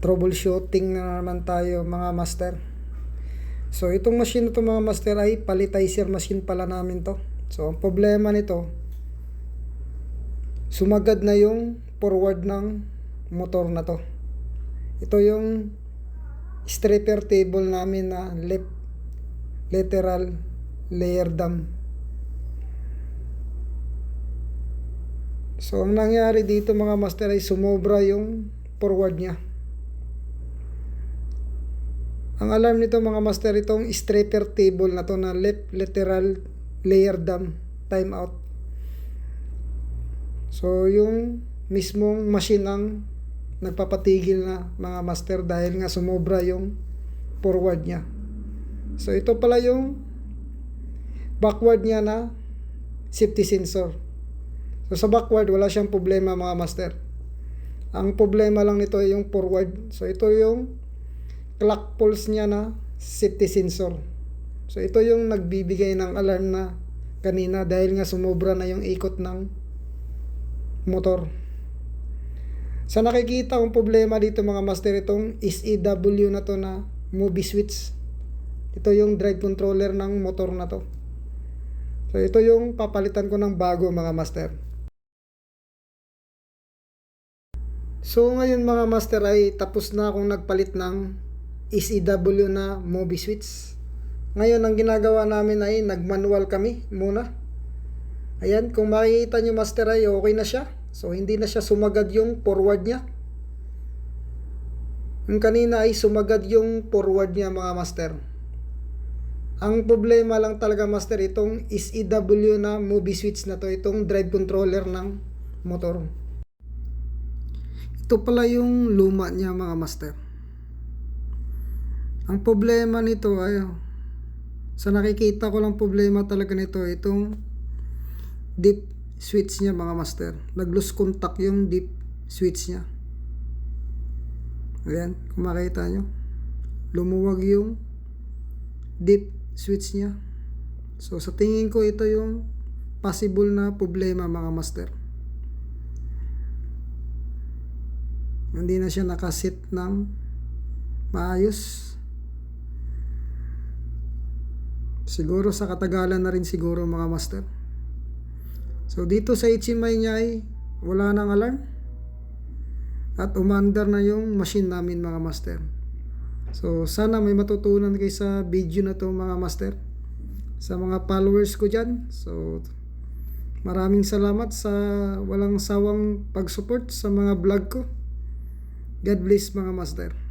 troubleshooting na naman tayo mga master. So itong machine na to mga master ay palitizer machine pala namin to. So ang problema nito, sumagad na yung forward ng motor na to. Ito yung stripper table namin na left lateral layer dam. So ang nangyari dito mga master ay sumobra yung forward niya. Ang alarm nito mga master, itong stripper table na to na left lateral layer dam timeout. So yung mismong machine ang nagpapatigil na mga master dahil nga sumobra yung forward niya. So ito pala yung backward niya na safety sensor. So sa backward wala siyang problema mga master. Ang problema lang nito ay yung forward. So ito yung clock pulse niya na safety sensor. So ito yung nagbibigay ng alarm na kanina dahil nga sumobra na yung ikot ng motor. Sa nakikita kong problema dito mga master, itong SEW na to na movie switch. Ito yung drive controller ng motor na to. So ito yung papalitan ko ng bago mga master. So ngayon mga master ay tapos na akong nagpalit ng SEW na movie switch. Ngayon ang ginagawa namin ay nagmanual kami muna. Ayan, kung makikita nyo master ay okay na siya. So hindi na siya sumagad yung forward niya. Yung kanina ay sumagad yung forward niya mga master. Ang problema lang talaga master itong SEW na movie switch na to, itong drive controller ng motor. Ito pala yung luma niya mga master. Ang problema nito ay sa nakikita ko lang problema talaga nito itong deep switch niya mga master. Nag-lose contact yung deep switch niya. Ayan, kung makita nyo, lumuwag yung deep switch niya. So sa tingin ko ito yung possible na problema mga master. Hindi na siya nakasit ng maayos. Siguro sa katagalan na rin siguro mga master. So dito sa HMI niya ay wala nang alarm. At umandar na yung machine namin mga master. So sana may matutunan kayo sa video na to mga master. Sa mga followers ko dyan. So maraming salamat sa walang sawang pag-support sa mga vlog ko. God bless mga master.